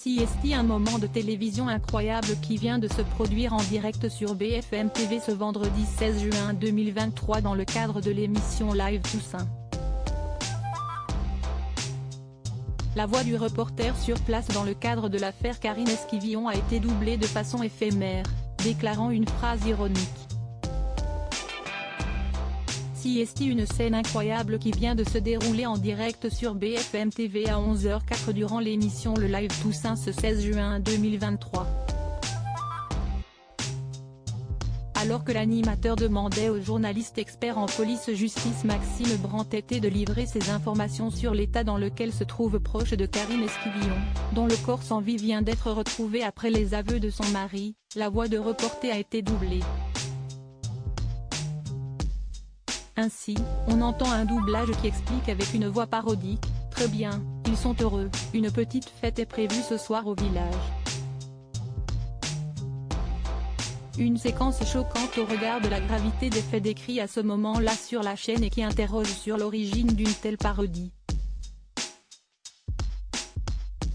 CST, un moment de télévision incroyable qui vient de se produire en direct sur BFM TV ce vendredi 16 juin 2023 dans le cadre de l'émission Live Toussaint. La voix du reporter sur place dans le cadre de l'affaire Karine Esquivillon a été doublée de façon éphémère, déclarant une phrase ironique. CST, une scène incroyable qui vient de se dérouler en direct sur BFM TV à 11h04 durant l'émission Le Live Toussaint ce 16 juin 2023. Alors que l'animateur demandait au journaliste expert en police-justice Maxime Brandt-Tété de livrer ses informations sur l'état dans lequel se trouve proche de Karine Esquivillon, dont le corps sans vie vient d'être retrouvé après les aveux de son mari, la voix de reporter a été doublée. Ainsi, on entend un doublage qui explique avec une voix parodique: « Très bien, ils sont heureux, une petite fête est prévue ce soir au village ». Une séquence choquante au regard de la gravité des faits décrits à ce moment-là sur la chaîne et qui interroge sur l'origine d'une telle parodie.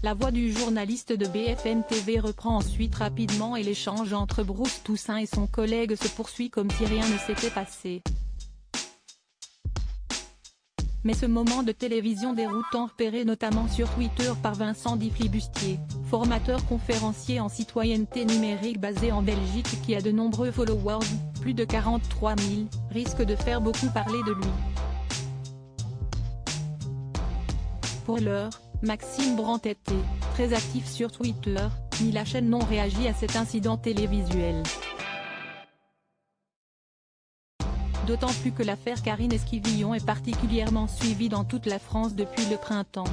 La voix du journaliste de BFM TV reprend ensuite rapidement et l'échange entre Bruce Toussaint et son collègue se poursuit comme si rien ne s'était passé. Mais ce moment de télévision déroutant repéré notamment sur Twitter par Vincent Di-Flibustier, formateur conférencier en citoyenneté numérique basé en Belgique qui a de nombreux followers, plus de 43 000, risque de faire beaucoup parler de lui. Pour l'heure, Maxime Brandt-Tété, très actif sur Twitter, ni la chaîne n'ont réagi à cet incident télévisuel. D'autant plus que l'affaire Karine Esquivillon est particulièrement suivie dans toute la France depuis le printemps.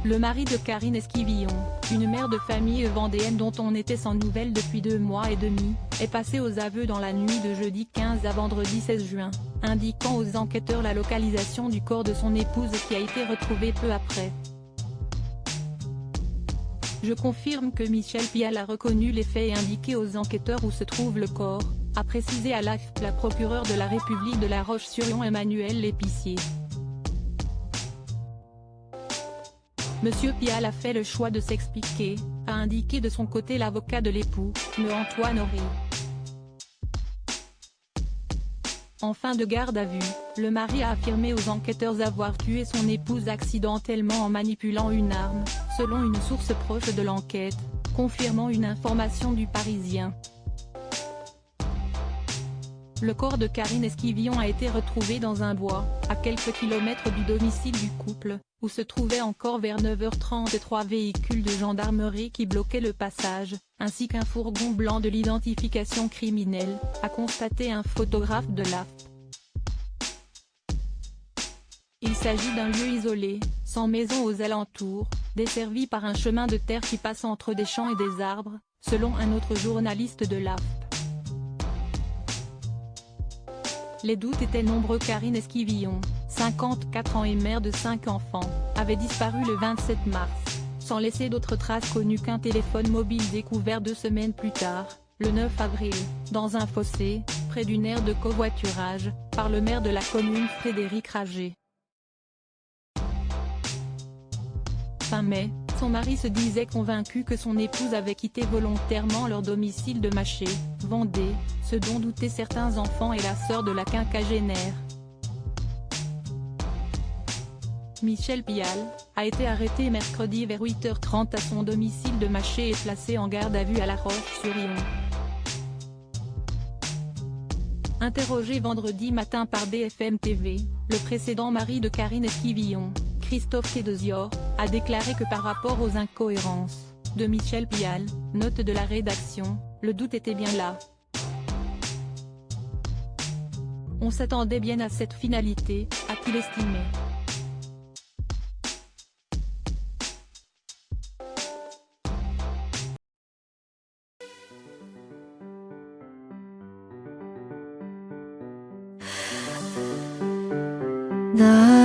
Le mari de Karine Esquivillon, une mère de famille vendéenne dont on était sans nouvelles depuis 2 mois et demi, est passé aux aveux dans la nuit de jeudi 15 à vendredi 16 juin, indiquant aux enquêteurs la localisation du corps de son épouse qui a été retrouvé peu après. Je confirme que Michel Pial a reconnu les faits et indiqué aux enquêteurs où se trouve le corps, a précisé à l'AFP la procureure de la République de La Roche-sur-Yon Emmanuel Lépicier. Monsieur Pial a fait le choix de s'expliquer, a indiqué de son côté l'avocat de l'époux, M. Antoine Horry. En fin de garde à vue, le mari a affirmé aux enquêteurs avoir tué son épouse accidentellement en manipulant une arme, selon une source proche de l'enquête, confirmant une information du Parisien. Le corps de Karine Esquivillon a été retrouvé dans un bois, à quelques kilomètres du domicile du couple, où se trouvaient encore vers 9h30 3 véhicules de gendarmerie qui bloquaient le passage, ainsi qu'un fourgon blanc de l'identification criminelle, a constaté un photographe de l'AFP. Il s'agit d'un lieu isolé, sans maison aux alentours, desservi par un chemin de terre qui passe entre des champs et des arbres, selon un autre journaliste de l'AFP. Les doutes étaient nombreux. Karine Esquivillon, 54 ans et mère de 5 enfants, avait disparu le 27 mars, sans laisser d'autres traces connues qu'un téléphone mobile découvert 2 semaines plus tard, le 9 avril, dans un fossé, près d'une aire de covoiturage, par le maire de la commune Frédéric Rager. Fin mai, son mari se disait convaincu que son épouse avait quitté volontairement leur domicile de Maché, Vendée, ce dont doutaient certains enfants et la sœur de la quinquagénaire. Michel Pial a été arrêté mercredi vers 8h30 à son domicile de Maché et placé en garde à vue à La Roche-sur-Yon. Interrogé vendredi matin par BFM TV, le précédent mari de Karine Esquivillon, Christophe Quédesior, a déclaré que par rapport aux incohérences de Michel Pial, note de la rédaction, le doute était bien là. On s'attendait bien à cette finalité, a-t-il estimé. 나